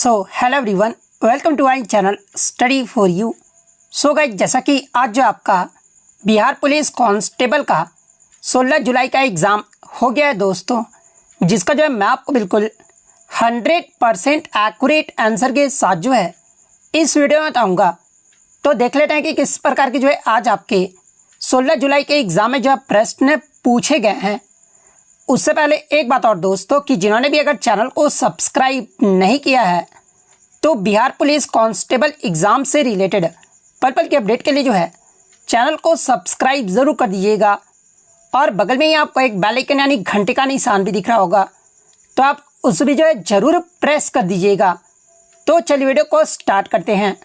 Hello everyone, welcome to our channel study for you. Guys, जैसा कि आज जो आपका बिहार पुलिस कांस्टेबल का 16 जुलाई का एग्ज़ाम हो गया है दोस्तों, जिसका जो है मैं आपको बिल्कुल 100% एक्यूरेट आंसर के साथ जो है इस वीडियो में बताऊँगा। तो देख लेते हैं कि किस प्रकार के जो है आज आपके 16 जुलाई के एग्ज़ाम में जो है प्रश्न पूछे गए हैं। उससे पहले एक बात और दोस्तों, कि जिन्होंने भी अगर चैनल को सब्सक्राइब नहीं किया है तो बिहार पुलिस कांस्टेबल एग्ज़ाम से रिलेटेड पल पल के अपडेट के लिए जो है चैनल को सब्सक्राइब ज़रूर कर दीजिएगा। और बगल में ही आपको एक बेल आइकन यानी घंटे का निशान भी दिख रहा होगा, तो आप उस भी जो है ज़रूर प्रेस कर दीजिएगा। तो चलिए वीडियो को स्टार्ट करते हैं।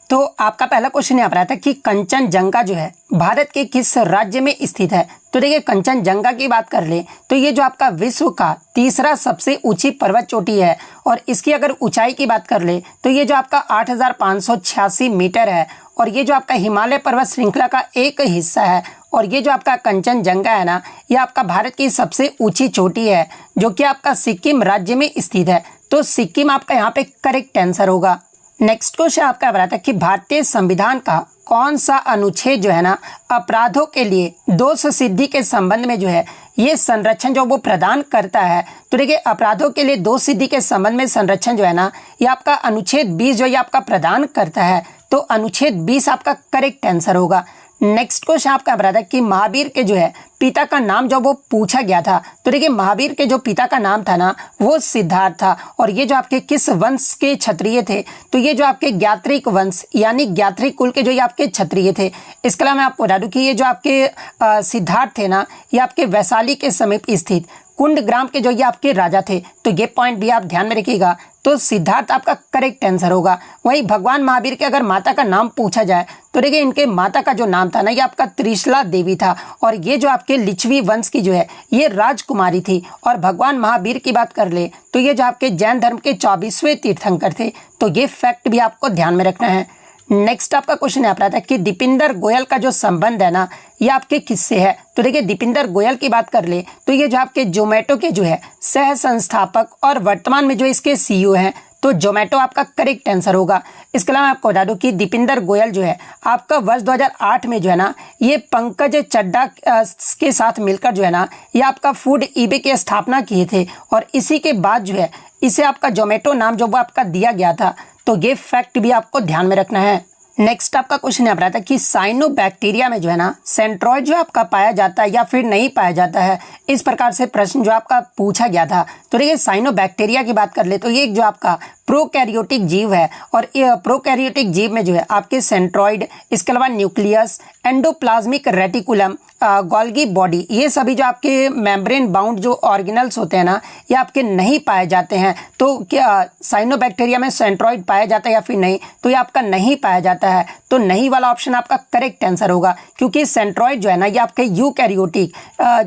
तो आपका पहला क्वेश्चन यहाँ पर आया था कि कंचनजंगा जो है भारत के किस राज्य में स्थित है। तो देखिए, कंचनजंगा की बात कर ले तो ये जो आपका विश्व का तीसरा सबसे ऊंची पर्वत चोटी है, और इसकी अगर ऊंचाई की बात कर ले तो ये जो आपका 8,586 मीटर है, और ये जो आपका हिमालय पर्वत श्रृंखला का एक हिस्सा है। और ये जो आपका कंचनजंगा है ना, ये आपका भारत की सबसे ऊंची चोटी है, जो कि आपका सिक्किम राज्य में स्थित है। तो सिक्किम आपका यहाँ पे करेक्ट आंसर होगा। नेक्स्ट क्वेश्चन आपका बता था कि भारतीय संविधान का कौन सा अनुच्छेद जो है ना अपराधों के लिए दोष सिद्धि के संबंध में जो है ये संरक्षण जो वो प्रदान करता है। तो देखिए, अपराधों के लिए दोष सिद्धि के संबंध में संरक्षण जो है ना, ये आपका अनुच्छेद 20 जो ये आपका प्रदान करता है। तो अनुच्छेद 20 आपका करेक्ट आंसर होगा। नेक्स्ट क्वेश्चन आपका बता था कि महावीर के जो है पिता का नाम जो वो पूछा गया था। तो देखिए, महावीर के जो पिता का नाम था ना वो सिद्धार्थ था, और ये जो आपके किस वंश के क्षत्रिय थे। तो ये जो आपके ज्ञात्रिक वंश यानी ज्ञात्रिक कुल के जो ये आपके क्षत्रिय थे। इसके अलावा मैं आपको बता दूं कि ये जो आपके सिद्धार्थ थे ना, ये आपके वैशाली के समीप स्थित कुंड ग्राम के जो ये आपके राजा थे। तो ये पॉइंट भी आप ध्यान में रखिएगा। तो सिद्धार्थ आपका करेक्ट आंसर होगा। वहीं भगवान महावीर के अगर माता का नाम पूछा जाए तो देखिए, इनके माता का जो नाम था ना ये आपका त्रिशला देवी था, और ये जो आपके लिच्छवी वंश की जो है ये राजकुमारी थी। और भगवान महावीर की बात कर ले तो ये जो आपके जैन धर्म के 24वें तीर्थंकर थे। तो ये फैक्ट भी आपको ध्यान में रखना है। नेक्स्ट आपका क्वेश्चन यहाँ पर आता है कि दीपिंदर गोयल का जो संबंध है ना ये आपके किससे है। तो देखिए, दीपिंदर गोयल की बात कर ले तो ये जो आपके जोमेटो के जो है सह संस्थापक और वर्तमान में जो इसके सीईओ हैं। तो जोमेटो आपका करेक्ट आंसर होगा। इसके अलावा आपको बता दूं कि दीपिंदर गोयल जो है आपका वर्ष 2008 में जो है ना ये पंकज चड्डा के साथ मिलकर जो है ना ये आपका फूड ईबे की स्थापना किए थे, और इसी के बाद जो है इसे आपका जोमेटो नाम जो वो आपका दिया गया था। तो ये फैक्ट भी आपको ध्यान में रखना है। नेक्स्ट आपका क्वेश्चन यहाँ पर आता है कि साइनोबैक्टीरिया में जो है ना सेंट्रॉइड जो आपका पाया जाता है या फिर नहीं पाया जाता है। इस प्रकार से प्रश्न जो आपका पूछा गया था। तो देखिए, साइनोबैक्टीरिया की बात कर ले तो ये जो आपका प्रोकैरियोटिक जीव है, और ये प्रोकैरियोटिक जीव में जो है आपके सेंट्रॉइड, इसके अलावा nucleus, endoplasmic reticulum, Golgi body, ये सभी जो आपके मेम्ब्रेन बाउंड जो ऑर्गेनल्स होते हैं ना ये आपके नहीं पाए जाते हैं। तो क्या साइनोबैक्टीरिया में सेंट्रॉइड पाया जाता है या फिर नहीं? तो ये आपका नहीं पाया जाता है। तो नहीं वाला ऑप्शन आपका करेक्ट आंसर होगा, क्योंकि सेंट्रॉइड जो है ना ये आपके यूकैरियोटिक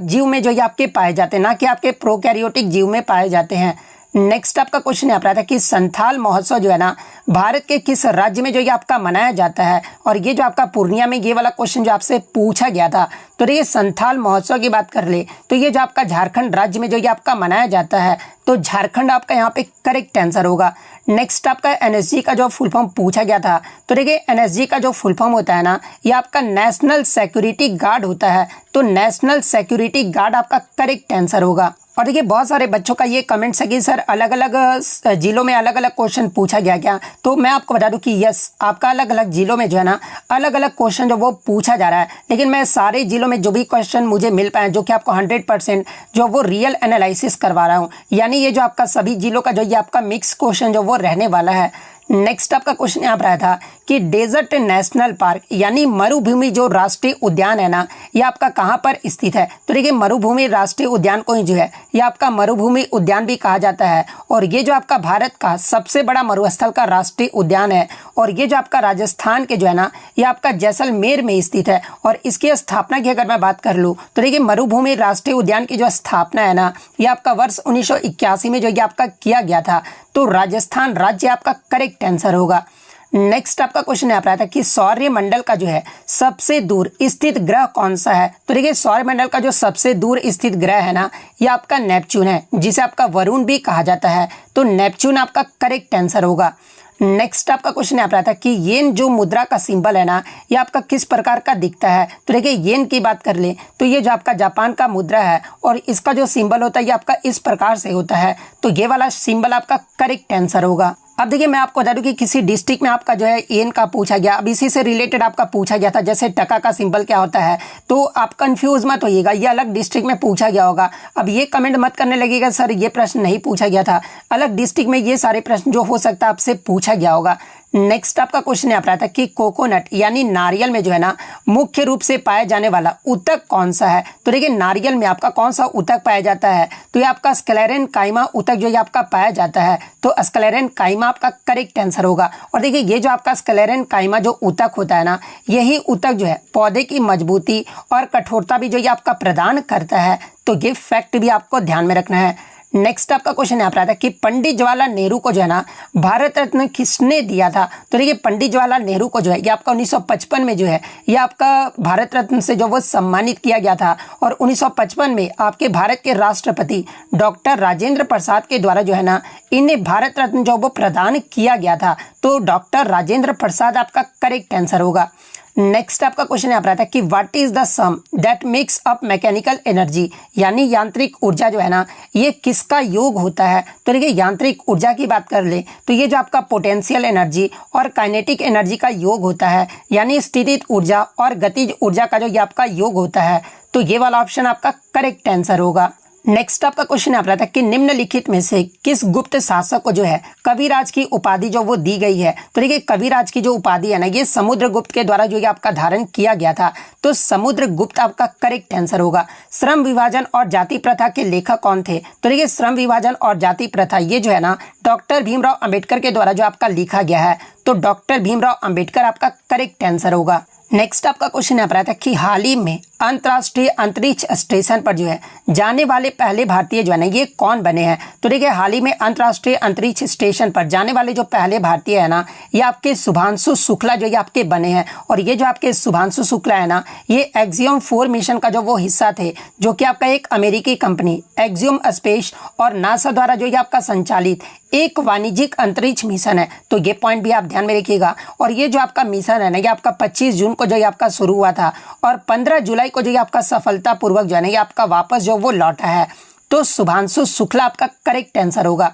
जीव में जो ये आपके पाए जाते हैं, ना कि आपके प्रोकैरियोटिक जीव में पाए जाते हैं। नेक्स्ट आपका क्वेश्चन यहाँ पर आता है कि संथाल महोत्सव जो है ना भारत के किस राज्य में जो ये आपका मनाया जाता है। और ये जो आपका पूर्णिया में ये वाला क्वेश्चन जो आपसे पूछा गया था। तो ये संथाल महोत्सव की बात कर ले तो ये जो आपका झारखंड राज्य में जो ये आपका मनाया जाता है। तो झारखंड आपका यहाँ पे करेक्ट आंसर होगा। नेक्स्ट आपका एनएसजी का जो फुल फॉर्म पूछा गया था। तो देखिए, एनएसजी का जो फुल फॉर्म होता है ना ये आपका नेशनल सिक्योरिटी गार्ड होता है। तो नेशनल सिक्योरिटी गार्ड आपका करेक्ट आंसर होगा। और देखिए, बहुत सारे बच्चों का ये कमेंट्स है कि सर अलग अलग जिलों में अलग अलग क्वेश्चन पूछा गया क्या। तो मैं आपको बता दूं कि यस, आपका अलग अलग जिलों में जो है ना अलग अलग क्वेश्चन जो वो पूछा जा रहा है। लेकिन मैं सारे जिलों में जो भी क्वेश्चन मुझे मिल पाए, जो कि आपको 100% जो वो रियल एनालिसिस करवा रहा हूँ, यानी ये जो आपका सभी जिलों का जो ये आपका मिक्स क्वेश्चन जो वो रहने वाला है। नेक्स्ट आपका क्वेश्चन यहाँ पर आया था कि डेजर्ट नेशनल पार्क यानी मरुभूमि जो राष्ट्रीय उद्यान है ना ये आपका कहाँ पर स्थित है। तो देखिए, मरुभूमि राष्ट्रीय उद्यान को ही जो है ये आपका मरुभूमि उद्यान भी कहा जाता है, और ये जो आपका भारत का सबसे बड़ा मरुस्थल का राष्ट्रीय उद्यान है। और ये जो आपका राजस्थान के जो है ना ये आपका जैसलमेर में स्थित है। और इसकी स्थापना की अगर मैं बात कर लूँ तो देखिए, मरुभूमि राष्ट्रीय उद्यान की जो स्थापना है ना ये आपका वर्ष 1981 में जो ये आपका किया गया था। तो राजस्थान राज्य आपका करेक्ट आंसर होगा। नेक्स्ट आपका क्वेश्चन यहाँ पर आता है कि सौर्य मंडल का जो है सबसे दूर स्थित ग्रह कौन सा है। तो देखिए सौर्य मंडल का जो सबसे दूर स्थित ग्रह है ना, ये आपका नेपच्यून है, जिसे आपका वरुण भी कहा जाता है। तो नेपच्यून आपका करेक्ट आंसर होगा। नेक्स्ट आपका क्वेश्चन यहाँ पर आता है कि येन जो मुद्रा का सिंबल है ना, ये आपका किस प्रकार का दिखता है। तो देखिए येन की बात कर ले तो ये जो आपका जापान का मुद्रा है और इसका जो सिंबल होता है ये आपका इस प्रकार से होता है। तो ये वाला सिंबल आपका करेक्ट आंसर होगा। अब देखिए मैं आपको बता दूं कि किसी डिस्ट्रिक्ट में आपका जो है येन का पूछा गया, अब इसी से रिलेटेड आपका पूछा गया था, जैसे टका का सिंबल क्या होता है, तो आप कंफ्यूज मत होइएगा, ये अलग डिस्ट्रिक्ट में पूछा गया होगा। अब ये कमेंट मत करने लगेगा सर ये प्रश्न नहीं पूछा गया था, अलग डिस्ट्रिक्ट में ये सारे प्रश्न जो हो सकता है आपसे पूछा गया होगा। नेक्स्ट आपका क्वेश्चन यहाँ पर आता है कि कोकोनट यानी नारियल में जो है ना मुख्य रूप से पाया जाने वाला ऊतक कौन सा है। तो देखिए नारियल में आपका कौन सा ऊतक पाया जाता है, तो ये आपका स्क्लेरेनकाइमा ऊतक जो ये आपका पाया जाता है। तो स्क्लेरेनकाइमा आपका करेक्ट आंसर होगा। और देखिए ये जो आपका स्क्लेरेनकाइमा जो ऊतक होता है ना, यही ऊतक जो है पौधे की मजबूती और कठोरता भी जो ये आपका प्रदान करता है। तो ये फैक्ट भी आपको ध्यान में रखना है। नेक्स्ट आपका क्वेश्चन यहाँ पर आता है कि पंडित जवाहरलाल नेहरू को जो है ना भारत रत्न किसने दिया था। तो देखिए पंडित जवाहरलाल नेहरू को जो है ये आपका 1955 में जो है ये आपका भारत रत्न से जो वो सम्मानित किया गया था। और 1955 में आपके भारत के राष्ट्रपति डॉक्टर राजेंद्र प्रसाद के द्वारा जो है ना इन्हें भारत रत्न जो वो प्रदान किया गया था। तो डॉक्टर राजेंद्र प्रसाद आपका करेक्ट आंसर होगा। नेक्स्ट आपका क्वेश्चन यहाँ पर आता है कि what is the sum that makes up mechanical energy, यानी यांत्रिक ऊर्जा जो है ना ये किसका योग होता है। तो देखिए यांत्रिक ऊर्जा की बात कर ले तो ये जो आपका पोटेंशियल एनर्जी और काइनेटिक एनर्जी का योग होता है, यानी स्थितिज ऊर्जा और गतिज ऊर्जा का जो ये आपका योग होता है। तो ये वाला ऑप्शन आपका करेक्ट आंसर होगा। नेक्स्ट आपका क्वेश्चन यहाँ पर आता है कि निम्नलिखित में से किस गुप्त शासक को जो है कविराज की उपाधि जो वो दी गई है। तो देखिए कविराज की जो उपाधि है ना ये समुद्रगुप्त के द्वारा जो ये आपका धारण किया गया था। तो समुद्रगुप्त आपका करेक्ट आंसर होगा। श्रम विभाजन और जाति प्रथा के लेखक कौन थे। तो देखिए श्रम विभाजन और जाति प्रथा ये जो है ना डॉक्टर भीमराव अंबेडकर के द्वारा जो आपका लिखा गया है। तो डॉक्टर भीमराव अंबेडकर आपका करेक्ट आंसर होगा। नेक्स्ट आपका क्वेश्चन यहाँ पर आता है कि हाल ही में अंतर्राष्ट्रीय अंतरिक्ष स्टेशन पर जो है जाने वाले पहले भारतीय जो है ना ये कौन बने हैं। तो देखिए हाल ही में अंतर्राष्ट्रीय अंतरिक्ष स्टेशन पर जाने वाले जो पहले भारतीय है ना ये आपके शुभांशु शुक्ला जो ये आपके बने हैं। और ये जो आपके शुभांशु शुक्ला है ना ये एक्सियम 4 मिशन का जो वो हिस्सा थे, जो कि आपका एक अमेरिकी कंपनी एक्सियम स्पेस और नासा द्वारा जो ये आपका संचालित एक वाणिज्यिक अंतरिक्ष मिशन है। तो ये पॉइंट भी आप ध्यान में रखिएगा। और ये जो आपका मिशन है ना ये आपका 25 जून को जो ये आपका शुरू हुआ था और 15 जुलाई को जो ये आपका सफलतापूर्वक जो है ना ये आपका वापस जो वो लौटा है। तो शुभांशु शुक्ला आपका करेक्ट आंसर होगा।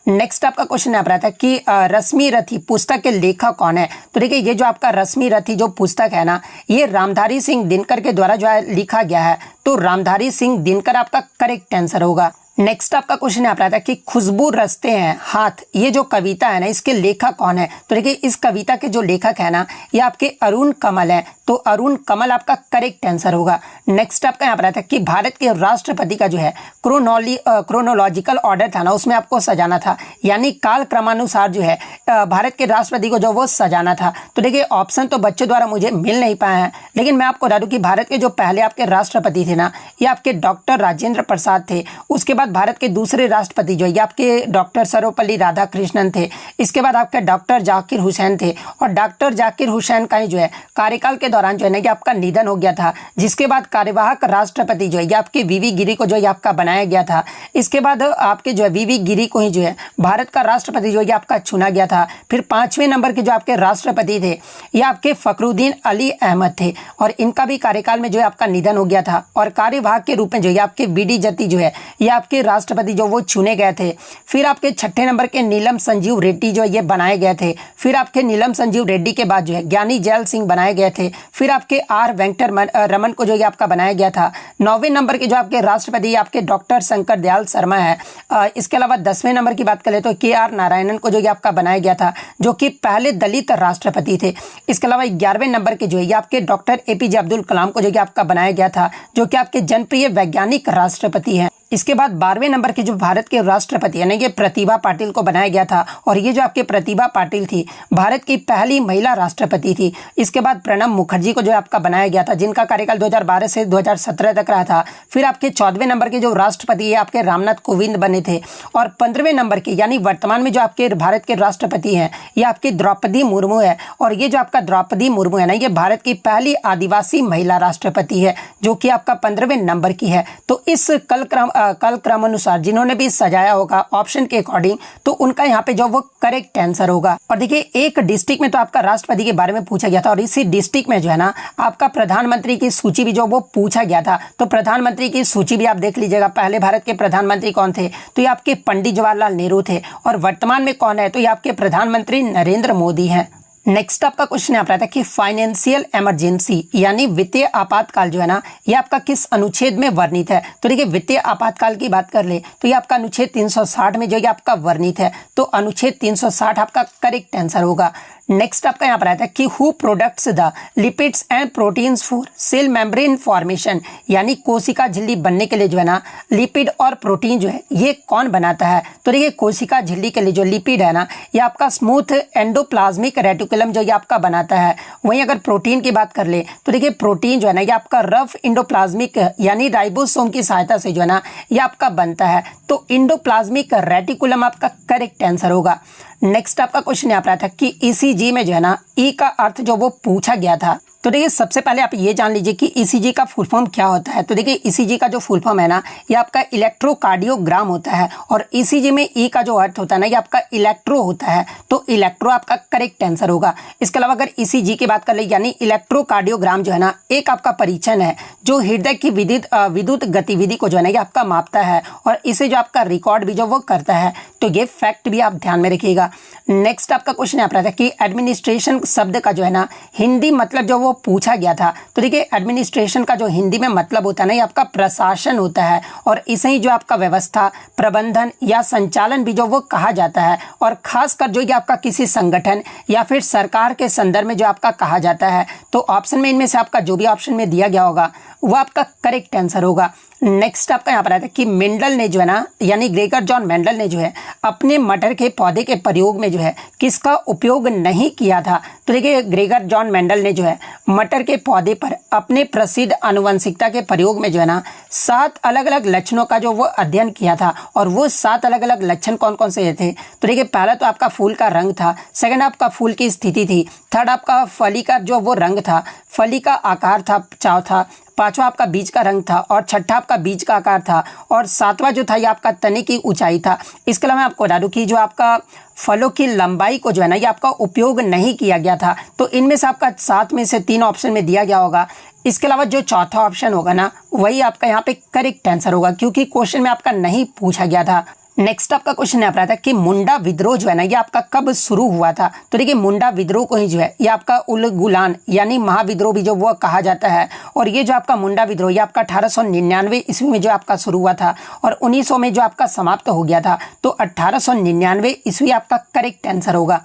नेक्स्ट आपका क्वेश्चन यहाँ पर आता है कि रश्मि रथी पुस्तक के लेखक कौन है। तो देखिए ये जो आपका रश्मि रथी जो पुस्तक है ना ये रामधारी सिंह दिनकर के द्वारा जो है लिखा गया है। तो रामधारी सिंह दिनकर आपका करेक्ट आंसर होगा। नेक्स्ट आपका क्वेश्चन यहाँ पर आता है कि खुशबू रचते हैं हाथ ये जो कविता है ना इसके लेखक कौन है। तो देखिए इस कविता के जो लेखक है ना ये आपके अरुण कमल हैं। तो अरुण कमल आपका करेक्ट आंसर होगा। नेक्स्ट आपका यहाँ पर आता है कि भारत के राष्ट्रपति का जो है क्रोनोलॉजिकल ऑर्डर था ना उसमें आपको सजाना था, यानी काल क्रमानुसार जो है भारत के राष्ट्रपति को जो वो सजाना था। तो देखिए ऑप्शन तो बच्चों द्वारा मुझे मिल नहीं पाए हैं, लेकिन मैं आपको बता दूं कि भारत के जो पहले आपके राष्ट्रपति थे ना ये आपके डॉक्टर राजेंद्र प्रसाद थे। उसके बाद भारत के दूसरे राष्ट्रपति जो है आपके डॉक्टर सर्वपल्ली राधाकृष्णन थे। इसके बाद आपके डॉक्टर जाकिर हुसैन थे और डॉक्टर जाकिर हुसैन का ही जो है कार्यकाल के दौरान जो है ना कि आपका निधन हो गया था। जिसके बाद कार्यवाहक राष्ट्रपति जो है आपके वीवी गिरी को जो है आपका बनाया गया था। इसके बाद आपके जो है वीवी गिरी को ही जो है भारत का राष्ट्रपति जो है आपका चुना गया था। फिर 5वें नंबर के जो आपके राष्ट्रपति थे ये आपके फखरुद्दीन अली अहमद थे और इनका भी कार्यकाल में जो है आपका निधन हो गया था। और कार्यवाहक के रूप में जो है आपके बीडी जत्ती जो है ये आपके राष्ट्रपति जो वो चुने गए थे। फिर आपके 6ठे नंबर के नीलम संजीव रेड्डी जो ये बनाए गए थे। फिर आपके नीलम संजीव रेड्डी के बाद जो है ज्ञानी जैल सिंह बनाए गए थे। फिर आपके आर वेंकट रमन को जो ये आपका बनाया गया था। 9वें नंबर के जो आपके राष्ट्रपति आपके डॉक्टर शंकर दयाल शर्मा है। इसके अलावा 10वें नंबर की बात करें तो KR नारायणन को जो ये आपका बनाया गया था, जो कि पहले दलित राष्ट्रपति थे। इसके अलावा 11वें नंबर के जो है आपके डॉक्टर APJ अब्दुल कलाम को जो कि आपका बनाया गया था, जो कि आपके जनप्रिय वैज्ञानिक राष्ट्रपति हैं। इसके बाद 12वें नंबर के जो भारत के राष्ट्रपति यानी कि प्रतिभा पाटिल को बनाया गया था, और ये जो आपके प्रतिभा पाटिल थी भारत की पहली महिला राष्ट्रपति थी। इसके बाद प्रणब मुखर्जी को जो आपका बनाया गया था, जिनका कार्यकाल 2012 से 2017 तक रहा था। फिर आपके 14वें नंबर के जो राष्ट्रपति है आपके रामनाथ कोविंद बने थे, और 15वें नंबर के यानी वर्तमान में जो आपके भारत के राष्ट्रपति हैं ये आपकी द्रौपदी मुर्मू है, और ये जो आपका द्रौपदी मुर्मू है ना, ये भारत की पहली आदिवासी महिला राष्ट्रपति है जो कि आपका 15वें नंबर की है। तो इस कल क्रम अनुसार जिन्होंने भी सजाया होगा ऑप्शन के अकॉर्डिंग, तो उनका यहाँ पे जो वो करेक्ट आंसर होगा। और देखिए एक डिस्ट्रिक्ट में तो आपका राष्ट्रपति के बारे में पूछा गया था, और इसी डिस्ट्रिक्ट में जो है ना आपका प्रधानमंत्री की सूची भी जो वो पूछा गया था। तो प्रधानमंत्री की सूची भी आप देख लीजिएगा, पहले भारत के प्रधानमंत्री कौन थे, तो ये आपके पंडित जवाहरलाल नेहरू थे, और वर्तमान में कौन है, तो ये आपके प्रधानमंत्री नरेंद्र मोदी हैं। नेक्स्ट आपका क्वेश्चन यहाँ पर आता है कि फाइनेंशियल इमरजेंसी यानी वित्तीय आपातकाल जो है ना ये आपका किस अनुच्छेद में वर्णित है। तो देखिए वित्तीय आपातकाल की बात कर ले तो ये आपका अनुच्छेद 360 में जो है आपका वर्णित है, तो अनुच्छेद 360 आपका करेक्ट आंसर होगा। नेक्स्ट आपका यहाँ पर आता है कि who products the lipids and proteins for sale membrane formation, यानी कोशिका झिल्ली बनने के लिए जो है ना लिपिड और प्रोटीन जो है ये कौन बनाता है। तो देखिए कोशिका झिल्ली के लिए जो लिपिड है ना ये आपका स्मूथ एंडोप्लाज्मिक रेटिकुलम जो ये आपका बनाता है। वहीं अगर प्रोटीन की बात कर ले तो देखिए प्रोटीन जो है ना ये आपका रफ एंडोप्लाज्मिक यानी राइबोसोम की सहायता से जो है ना ये आपका बनता है। तो एंडोप्लाज्मिक रेटिकुलम आपका करेक्ट आंसर होगा। नेक्स्ट आपका क्वेश्चन यहाँ पर आता है कि ईसीजी में जो है ना ई का अर्थ जो वो पूछा गया था। तो देखिए सबसे पहले आप ये जान लीजिए कि ईसीजी का फुल फॉर्म क्या होता है। तो देखिए ईसीजी का जो फुल फॉर्म है ना ये आपका इलेक्ट्रोकार्डियोग्राम होता है, और ईसीजी में ई का जो अर्थ होता है ना ये आपका इलेक्ट्रो होता है, तो इलेक्ट्रो आपका करेक्ट आंसर होगा। इसके अलावा अगर ईसीजी की बात कर ले यानी इलेक्ट्रोकार्डियोग्राम जो है ना एक आपका परीक्षण है जो हृदय की विद्युत गतिविधि को जो है ना ये आपका मापता है, और इसे जो आपका रिकॉर्ड भी जो वो करता है। तो ये फैक्ट भी आप ध्यान में रखिएगा। नेक्स्ट आपका क्वेश्चन यहाँ पर आता है कि एडमिनिस्ट्रेशन शब्द का जो है ना हिंदी मतलब जो वो पूछा गया था। तो देखिए एडमिनिस्ट्रेशन का जो हिंदी में मतलब होता है ना ये आपका प्रशासन होता है, और इसे ही जो आपका व्यवस्था प्रबंधन या संचालन भी जो वो कहा जाता है, और खासकर जो ये आपका किसी संगठन या फिर सरकार के संदर्भ में जो आपका कहा जाता है। तो ऑप्शन में इनमें से आपका जो भी ऑप्शन में दिया गया होगा वो आपका करेक्ट आंसर होगा। नेक्स्ट आपका यहाँ पर आता है कि मेंडल ने जो है ना यानी ग्रेगर जॉन मेंडल ने जो है अपने मटर के पौधे के प्रयोग में जो है किसका उपयोग नहीं किया था। तो देखिए ग्रेगर जॉन मेंडल ने जो है मटर के पौधे पर अपने प्रसिद्ध आनुवंशिकता के प्रयोग में जो है ना 7 अलग अलग लक्षणों का जो वो अध्ययन किया था, और वो 7 अलग अलग लक्षण कौन कौन से थे। तो देखिए पहला तो आपका फूल का रंग था, सेकंड आपका फूल की स्थिति थी, थर्ड आपका फली का जो वो रंग था, फली का आकार था, चौथा पांचवा आपका बीज का रंग था, और छठा आपका बीज का आकार था, और सातवां जो था ये आपका तने की ऊंचाई था। इसके अलावा मैं आपको बता दूं कि जो आपका फलों की लंबाई को जो है ना ये आपका उपयोग नहीं किया गया था। तो इनमें से आपका 7 में से 3 ऑप्शन में दिया गया होगा। इसके अलावा जो चौथा ऑप्शन होगा ना वही आपका यहाँ पे करेक्ट आंसर होगा, क्योंकि क्वेश्चन में आपका नहीं पूछा गया था। नेक्स्ट आपका क्वेश्चन यहाँ पर आता है कि मुंडा विद्रोह जो है ना ये आपका कब शुरू हुआ था। तो देखिए मुंडा विद्रोह को ही जो है ये आपका उलगुलान यानी महाविद्रोह भी जो वो कहा जाता है, और ये जो आपका मुंडा विद्रोह ये आपका 1899 ईस्वी में जो आपका शुरू हुआ था, और 1900 में जो आपका समाप्त हो गया था। तो 1899 ईस्वी आपका करेक्ट आंसर होगा।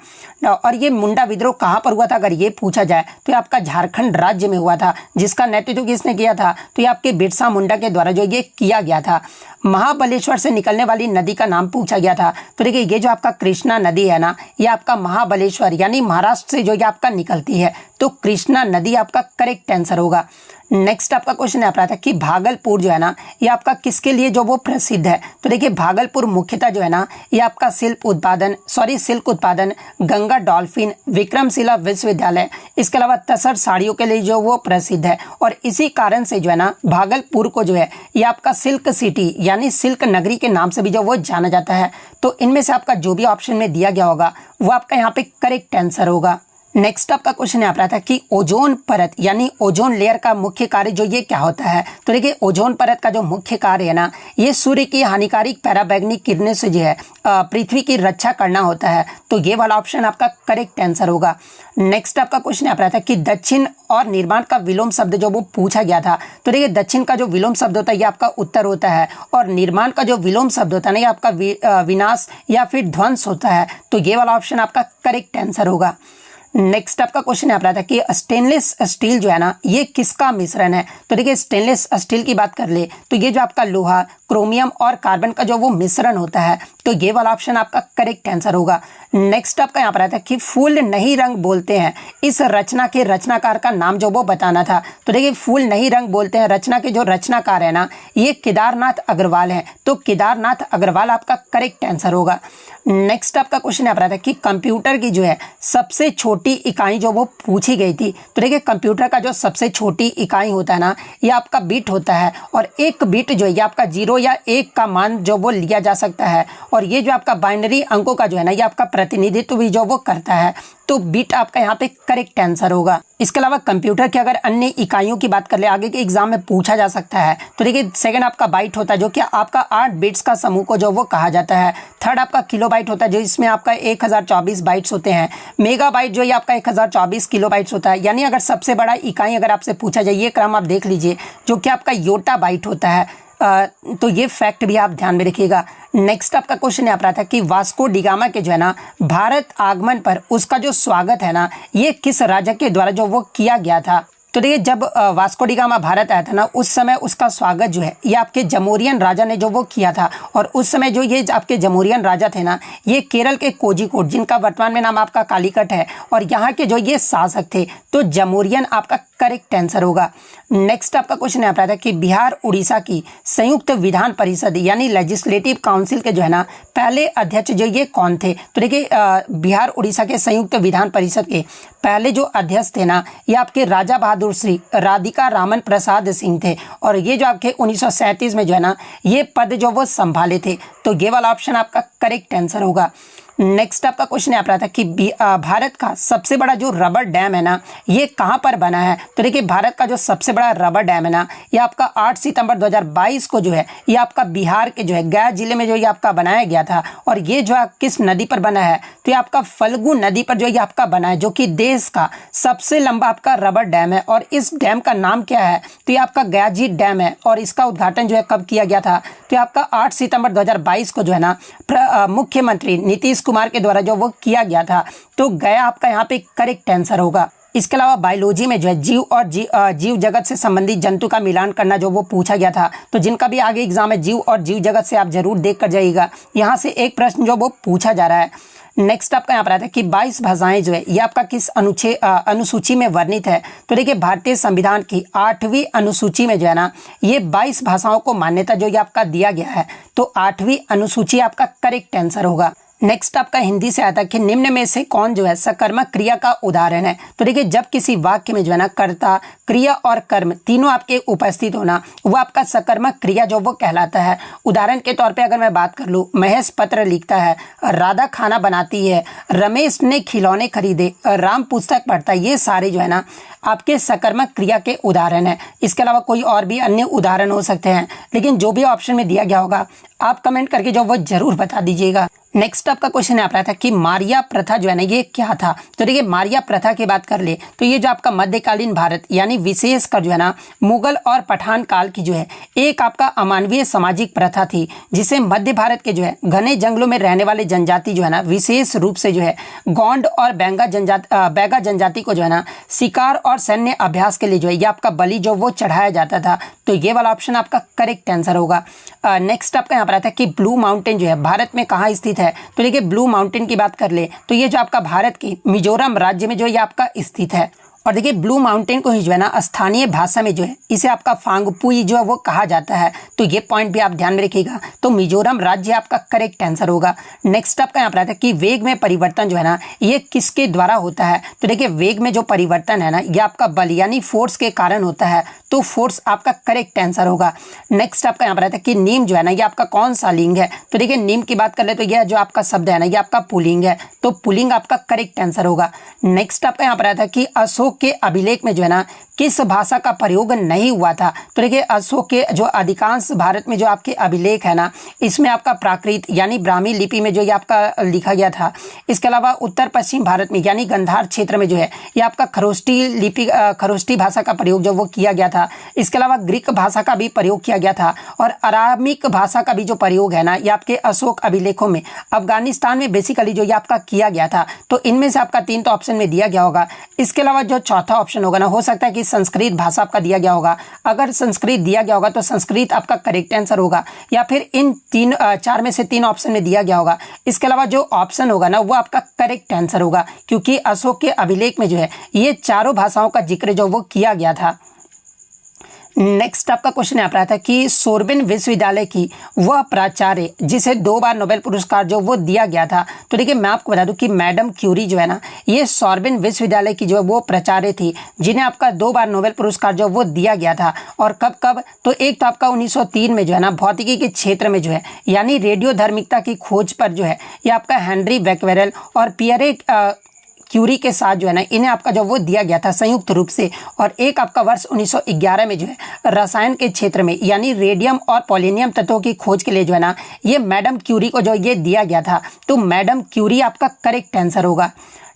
और ये मुंडा विद्रोह कहाँ पर हुआ था अगर ये पूछा जाए तो ये आपका झारखंड राज्य में हुआ था, जिसका नेतृत्व किसने किया था, तो ये आपके बिरसा मुंडा के द्वारा जो ये किया गया था। महाबलेश्वर से निकलने वाली नदी का नाम पूछा गया था। तो देखिए ये जो आपका कृष्णा नदी है ना ये आपका महाबलेश्वर यानी महाराष्ट्र से जो ये आपका निकलती है, तो कृष्णा नदी आपका करेक्ट आंसर होगा। नेक्स्ट आपका क्वेश्चन यहाँ पर आता है कि भागलपुर जो है ना ये आपका किसके लिए जो वो प्रसिद्ध है। तो देखिए भागलपुर मुख्यतः जो है ना ये आपका सिल्क उत्पादन गंगा डॉल्फिन विक्रमशिला विश्वविद्यालय, इसके अलावा तसर साड़ियों के लिए जो वो प्रसिद्ध है, और इसी कारण से जो है ना भागलपुर को जो है ये आपका सिल्क सिटी यानी सिल्क नगरी के नाम से भी जो वो जाना जाता है। तो इनमें से आपका जो भी ऑप्शन में दिया गया होगा वो आपका यहाँ पे करेक्ट आंसर होगा। नेक्स्ट आपका क्वेश्चन यहाँ पर आता है कि ओजोन परत यानी ओजोन लेयर का मुख्य कार्य जो ये क्या होता है। तो देखिए ओजोन परत का जो मुख्य कार्य है ना ये सूर्य की हानिकारक पराबैंगनी किरणों से जो है पृथ्वी की रक्षा करना होता है। तो ये वाला ऑप्शन आपका करेक्ट आंसर होगा। नेक्स्ट आपका क्वेश्चन यहाँ पर आता है कि दक्षिण और निर्माण का विलोम शब्द जो वो पूछा गया था। तो देखिए दक्षिण का जो विलोम शब्द होता है ये आपका उत्तर होता है, और निर्माण का जो विलोम शब्द होता है ना ये आपका विनाश या फिर ध्वंस होता है। तो ये वाला ऑप्शन आपका करेक्ट आंसर होगा। नेक्स्ट आपका क्वेश्चन यहाँ पर आता है कि स्टेनलेस स्टील जो है ना ये किसका मिश्रण है। तो देखिए स्टेनलेस स्टील की बात कर ले तो ये जो आपका लोहा, क्रोमियम और कार्बन का जो वो मिश्रण होता है, तो ये वाला ऑप्शन आपका करेक्ट आंसर होगा। नेक्स्ट आपका यहाँ पर आता है कि फूल नहीं रंग बोलते हैं, इस रचना के रचनाकार का नाम जो वो बताना था। तो देखिए फूल नहीं रंग बोलते हैं रचना के जो रचनाकार है ना ये केदारनाथ अग्रवाल है, तो केदारनाथ अग्रवाल आपका करेक्ट आंसर होगा। नेक्स्ट आपका क्वेश्चन यहाँ पर आता है कि कंप्यूटर की जो है सबसे छोटी इकाई जो वो पूछी गई थी। तो देखिए कंप्यूटर का जो सबसे छोटी इकाई होता है ना ये आपका बिट होता है, और एक बिट जो है ये आपका 0 या 1 का मान जो वो लिया जा सकता है, और ये जो आपका बाइनरी अंकों का जो है ना ये आपका प्रतिनिधित्व भी जो वो करता है, तो बिट आपका यहाँ पे करेक्ट आंसर होगा। इसके अलावा कंप्यूटर की अगर अन्य इकाइयों की बात कर ले आगे के एग्जाम में पूछा जा सकता है, तो देखिए सेकंड आपका बाइट होता है जो कि आपका 8 बिट्स का समूह को जो वो कहा जाता है। थर्ड आपका किलोबाइट होता है जो इसमें आपका 1024 बाइट्स होते हैं। मेगाबाइट जो ये आपका 1024 किलोबाइट्स होता है। यानी अगर सबसे बड़ा इकाई अगर आपसे पूछा जाए ये क्रम आप देख लीजिए जो कि आपका योटा बाइट होता है। तो ये फैक्ट भी आप ध्यान में रखिएगा। नेक्स्ट आपका क्वेश्चन यहाँ पर आता है कि वास्को डिगामा के जो है ना भारत आगमन पर उसका जो स्वागत है ना ये किस राजा के द्वारा जो वो किया गया था। तो देखिए जब वास्को डिगामा भारत आया था ना उस समय उसका स्वागत जो है ये आपके जमोरियन राजा ने जो वो किया था, और उस समय जो ये आपके जमोरियन राजा थे ना ये केरल के कोझिकोड जिनका वर्तमान में नाम आपका कालीकट है, और यहाँ के जो ये शासक थे, तो जमोरियन आपका करेक्ट आंसर होगा। नेक्स्ट आपका क्वेश्चन यहाँ पर आता है कि बिहार उड़ीसा की संयुक्त विधान परिषद यानी लेजिस्लेटिव काउंसिल के जो है ना पहले अध्यक्ष जो ये कौन थे। तो देखिए बिहार उड़ीसा के संयुक्त विधान परिषद के पहले जो अध्यक्ष थे ना ये आपके राजा बहादुर श्री राधिका रामन प्रसाद सिंह थे, और ये जो आपके 1937 में जो है ना ये पद जो वो संभाले थे, तो ये वाला ऑप्शन आपका करेक्ट आंसर होगा। नेक्स्ट आपका क्वेश्चन यहाँ पर आता है कि भारत का सबसे बड़ा जो रबर डैम है ना ये कहाँ पर बना है। तो देखिए भारत का जो सबसे बड़ा रबर डैम है ना ये आपका 8 सितंबर 2022 को जो है ये आपका बिहार के जो है गया जिले में जो ये आपका बनाया गया था, और ये जो है किस नदी पर बना है तो ये आपका फल्गु नदी पर जो ये आपका बना है, जो कि देश का सबसे लंबा आपका रबर डैम है। और इस डैम का नाम क्या है तो ये आपका गयाजी डैम है, और इसका उद्घाटन जो है कब किया गया था तो ये आपका 8 सितंबर 2022 को जो है ना मुख्यमंत्री नीतीश कुमार के द्वारा जो वो किया गया था, तो गया आपका यहाँ पे करेक्ट आंसर होगा। इसके अलावा बायोलॉजी में जो है जीव और जीव जगत से संबंधित जंतु का मिलान करना जो वो पूछा गया था, तो जिनका भी आगे एग्जाम है जीव और जीव जगत से आप जरूर देख कर जाइएगा, यहाँ से एक प्रश्न जो वो पूछा जा रहा है। नेक्स्ट आपका यहाँ पर आता है कि 22 भाषाएं जो है ये आपका किस अनुसूची में वर्णित है। तो देखिए भारतीय संविधान की 8वीं अनुसूची में जो है ना ये 22 भाषाओं को मान्यता जो ये आपका दिया गया है, तो 8वीं अनुसूची आपका करेक्ट आंसर होगा। नेक्स्ट आपका हिंदी से आता है कि निम्न में से कौन जो है सकर्मक क्रिया का उदाहरण है। तो देखिए जब किसी वाक्य में जो है ना कर्ता, क्रिया और कर्म तीनों आपके उपस्थित होना वो आपका सकर्मक क्रिया जो वो कहलाता है। उदाहरण के तौर पे अगर मैं बात कर लूँ, महेश पत्र लिखता है, राधा खाना बनाती है, रमेश ने खिलौने खरीदे, राम पुस्तक पढ़ता है, ये सारे जो है ना आपके सकर्मक क्रिया के उदाहरण है। इसके अलावा कोई और भी अन्य उदाहरण हो सकते हैं, लेकिन जो भी ऑप्शन में दिया गया होगा आप कमेंट करके जो वो जरूर बता दीजिएगा। नेक्स्ट आपका क्वेश्चन यहाँ पर आता है कि मारिया प्रथा जो है ना ये क्या था। तो देखिए मारिया प्रथा की बात कर ले तो ये जो आपका मध्यकालीन भारत यानी विशेषकर जो है ना मुगल और पठान काल की जो है एक आपका अमानवीय सामाजिक प्रथा थी, जिसे मध्य भारत के जो है घने जंगलों में रहने वाले जनजाति जो है ना विशेष रूप से जो है गोंड और बैगा जनजाति को जो है ना शिकार और सैन्य अभ्यास के लिए जो है ये आपका बलि जो वो चढ़ाया जाता था, तो ये वाला ऑप्शन आपका करेक्ट आंसर होगा। नेक्स्ट आपका यहाँ पर आता है कि ब्लू माउंटेन जो है भारत में कहाँ स्थित है। तो देखिए ब्लू माउंटेन की बात कर ले तो ये जो आपका भारत के मिजोरम राज्य में जो ये आपका स्थित है, और देखिए ब्लू माउंटेन को ही जो है ना स्थानीय भाषा में जो है इसे आपका फांगपुई जो है वो कहा जाता है, तो ये पॉइंट भी आप ध्यान में रखिएगा। तो मिजोरम राज्य आपका करेक्ट आंसर होगा। नेक्स्ट आपका यहाँ पर आता है कि वेग में परिवर्तन जो है ना ये किसके द्वारा होता है। तो देखिए वेग में जो परिवर्तन है ना ये आपका बल यानी फोर्स के कारण होता है, तो फोर्स आपका करेक्ट आंसर होगा। नेक्स्ट आपका यहाँ पर आता है कि नीम जो है ना ये आपका कौन सा लिंग है। तो देखिए नीम की बात कर ले तो यह जो आपका शब्द है ना ये आपका पुल्लिंग है, तो पुल्लिंग आपका करेक्ट आंसर होगा। नेक्स्ट आपका यहाँ पर आता है कि अशोक अशोक के अभिलेख में जो है ना किस भाषा का प्रयोग नहीं हुआ था? तो देखिए अशोक के जो अधिकांश भारत में जो आपके अभिलेख है ना, इसमें आपका प्राकृत यानी ब्राह्मी लिपि में जो ये आपका लिखा गया था। इसके अलावा उत्तर पश्चिम भारत में यानी गंधार क्षेत्र में जो है ये आपका खरोष्टी लिपि खरोष्टी भाषा का प्रयोग जो वो किया गया था। इसके अलावा ग्रीक भाषा का भी प्रयोग किया गया था और अरामिक भाषा का भी जो प्रयोग है ना ये आपके अशोक अभिलेखों में अफगानिस्तान में बेसिकली जो ये आपका किया गया था। तो इनमें से आपका 3 तो ऑप्शन में दिया गया होगा। इसके अलावा जो चौथा ऑप्शन होगा ना, हो सकता है कि संस्कृत भाषा आपका दिया गया होगा। अगर संस्कृत दिया गया होगा तो संस्कृत आपका करेक्ट आंसर होगा, या फिर इन 4 में से 3 ऑप्शन में दिया गया होगा। इसके अलावा जो ऑप्शन होगा ना वो आपका करेक्ट आंसर होगा, क्योंकि अशोक के अभिलेख में जो है ये चारों भाषाओं का जिक्र जो वो किया गया था। नेक्स्ट आपका क्वेश्चन यहाँ पर आता है कि सोर्बिन विश्वविद्यालय की वह प्राचार्य जिसे 2 बार नोबेल पुरस्कार जो वो दिया गया था। तो देखिए मैं आपको बता दूं कि मैडम क्यूरी जो है ना ये सोर्बिन विश्वविद्यालय की जो है वो प्राचार्य थी, जिन्हें आपका 2 बार नोबेल पुरस्कार जो वो दिया गया था। और कब कब? तो एक तो आपका 1903 में जो है ना भौतिकी के क्षेत्र में जो है यानी रेडियो धार्मिकता की खोज पर जो है ये आपका हेनरी बैक्वेरेल और पियरे क्यूरी के साथ जो है ना इन्हें आपका जो वो दिया गया था संयुक्त रूप से। और एक आपका वर्ष 1911 में जो है रसायन के क्षेत्र में यानी रेडियम और पोलिनियम तत्वों की खोज के लिए जो है ना ये मैडम क्यूरी को जो ये दिया गया था। तो मैडम क्यूरी आपका करेक्ट आंसर होगा।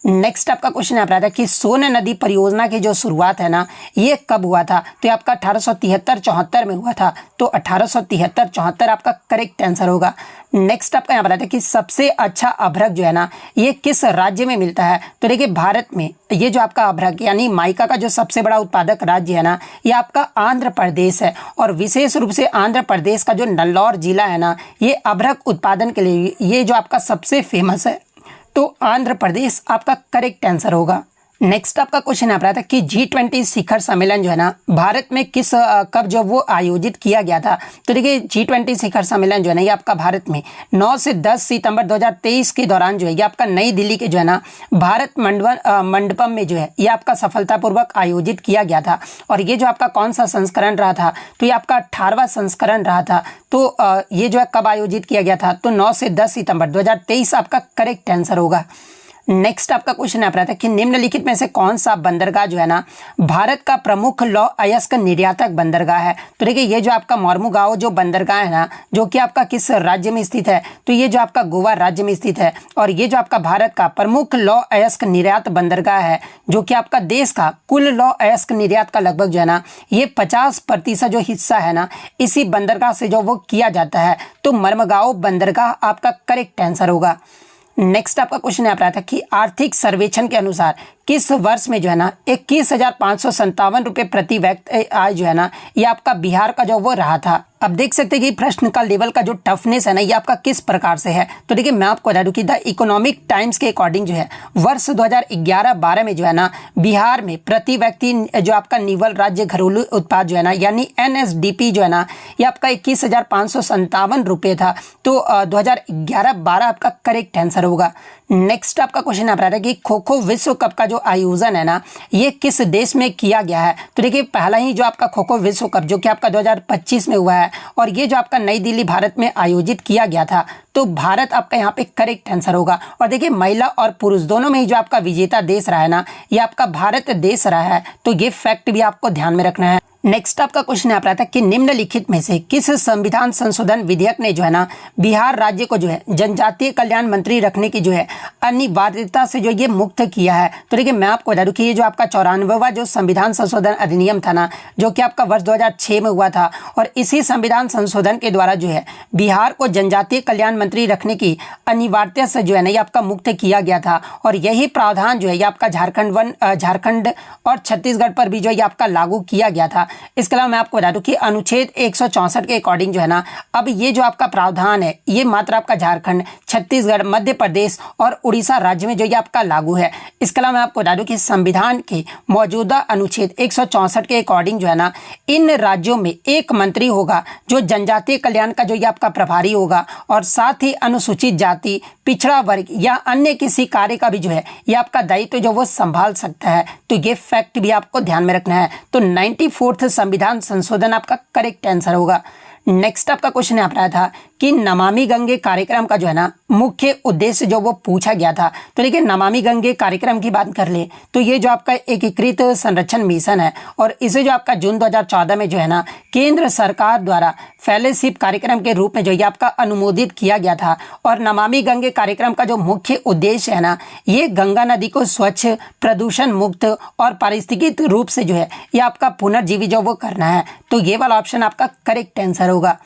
नेक्स्ट आपका क्वेश्चन यहाँ पर आता है कि सोन नदी परियोजना की जो शुरुआत है ना ये कब हुआ था? तो ये आपका 1873-74 में हुआ था। तो 1873-74 आपका करेक्ट आंसर होगा। नेक्स्ट आपका यहाँ पर आता है कि सबसे अच्छा अभ्रक जो है ना ये किस राज्य में मिलता है? तो देखिए भारत में ये जो आपका अभ्रक यानी माइका का जो सबसे बड़ा उत्पादक राज्य है ना ये आपका आंध्र प्रदेश है। और विशेष रूप से आंध्र प्रदेश का जो नल्लौर जिला है ना ये अभ्रक उत्पादन के लिए ये जो आपका सबसे फेमस है। तो आंध्र प्रदेश आपका करेक्ट आंसर होगा। नेक्स्ट आपका क्वेश्चन यहाँ पर आता है कि G20 शिखर सम्मेलन जो है ना भारत में कब जो वो आयोजित किया गया था? तो देखिए G20 शिखर सम्मेलन जो है ना ये आपका भारत में 9 से 10 सितंबर 2023 के दौरान जो है ये आपका नई दिल्ली के जो है ना भारत मंडपम में जो है ये आपका सफलतापूर्वक आयोजित किया गया था। और ये जो आपका कौन सा संस्करण रहा था? तो ये आपका 18वां संस्करण रहा था। तो ये जो है कब आयोजित किया गया था? तो 9 से 10 सितंबर 2023 आपका करेक्ट आंसर होगा। नेक्स्ट आपका क्वेश्चन यहाँ पर आता है कि निम्नलिखित में से कौन सा बंदरगाह जो है ना भारत का प्रमुख लौह अयस्क निर्यातक बंदरगाह है? तो देखिए ये जो आपका मोरमुगांव जो बंदरगाह है ना जो कि आपका किस राज्य में स्थित है? तो ये जो आपका गोवा राज्य में स्थित है। और ये जो आपका भारत का प्रमुख लौह अयस्क निर्यात बंदरगाह है जो कि आपका देश का कुल लौह अयस्क निर्यात का लगभग जो है ना ये 50% जो हिस्सा है ना इसी बंदरगाह से जो वो किया जाता है। तो मोरमुगांव बंदरगाह आपका करेक्ट आंसर होगा। नेक्स्ट आपका क्वेश्चन यहाँ पर आता है कि आर्थिक सर्वेक्षण के अनुसार किस वर्ष में जो है ना 21,557 रुपये प्रति व्यक्ति आय जो है ना ये आपका बिहार का जो वो रहा था। अब देख सकते हैं कि प्रश्न का लेवल का जो टफनेस है ना ये आपका किस प्रकार से है। तो देखिए मैं आपको बता दूं कि द इकोनॉमिक टाइम्स के अकॉर्डिंग जो है वर्ष 2011-12 में जो है ना बिहार में प्रति व्यक्ति जो आपका निवल राज्य घरेलू उत्पाद जो है ना यानी NSDP जो है ना ये आपका 21,557 रुपये था। तो 2011-12 आपका करेक्ट आंसर होगा। नेक्स्ट आपका क्वेश्चन यहाँ पर आता है कि खो खो विश्व कप का जो आयोजन है ना ये किस देश में किया गया है? तो देखिए पहला ही जो आपका खो खो विश्व कप जो कि आपका 2025 में हुआ है और ये जो आपका नई दिल्ली भारत में आयोजित किया गया था। तो भारत आपका यहाँ पे करेक्ट आंसर होगा। और देखिए महिला और पुरुष दोनों में ही जो आपका विजेता देश रहा है ना ये आपका भारत देश रहा है। तो ये फैक्ट भी आपको ध्यान में रखना है। नेक्स्ट आपका क्वेश्चन यहाँ पर आता है कि निम्नलिखित में से किस संविधान संशोधन विधेयक ने जो है ना बिहार राज्य को जो है जनजातीय कल्याण मंत्री रखने की जो है अनिवार्यता से जो ये मुक्त किया है? तो देखिए मैं आपको बता दूं कि ये जो आपका 94वां जो संविधान संशोधन अधिनियम था ना जो कि आपका वर्ष 2006 में हुआ था और इसी संविधान संशोधन के द्वारा जो है बिहार को जनजातीय कल्याण मंत्री रखने की अनिवार्यता से जो है ना ये आपका मुक्त किया गया था। और यही प्रावधान जो है ये आपका झारखंड और छत्तीसगढ़ पर भी जो है आपका लागू किया गया था। इसके अलावा मैं आपको बता दूं कि अनुच्छेद 164 के अकॉर्डिंग जो है ना अब ये जो आपका प्रावधान है ये मात्र आपका झारखंड, छत्तीसगढ़, मध्य प्रदेश और उड़ीसा राज्य में जो ये आपका लागू है। इसके अलावा मैं आपको बता दूं कि संविधान के मौजूदा अनुच्छेद 164 के अकॉर्डिंग जो है ना इन राज्यों में एक मंत्री होगा जो जनजातीय कल्याण का जो ये आपका प्रभारी होगा और साथ ही अनुसूचित जाति, पिछड़ा वर्ग या अन्य किसी कार्य का भी जो है ये आपका दायित्व जो वो संभाल सकता है। तो ये फैक्ट भी आपको ध्यान में रखना है। तो 94th संविधान संशोधन आपका करेक्ट आंसर होगा। नेक्स्ट आपका क्वेश्चन यहाँ पर आया था कि नमामि गंगे कार्यक्रम का जो है ना मुख्य उद्देश्य जो वो पूछा गया था। तो देखिए नमामि गंगे कार्यक्रम की बात कर ले तो ये जो आपका एकीकृत संरक्षण मिशन है और इसे जो आपका जून 2014 में जो है ना केंद्र सरकार द्वारा फेलोशिप कार्यक्रम के रूप में जो ये आपका अनुमोदित किया गया था। और नमामि गंगे कार्यक्रम का जो मुख्य उद्देश्य है ना ये गंगा नदी को स्वच्छ, प्रदूषण मुक्त और पारिस्थितिक रूप से जो है ये आपका पुनर्जीवी जो वो करना है। तो ये वाला ऑप्शन आपका करेक्ट आंसर होगा।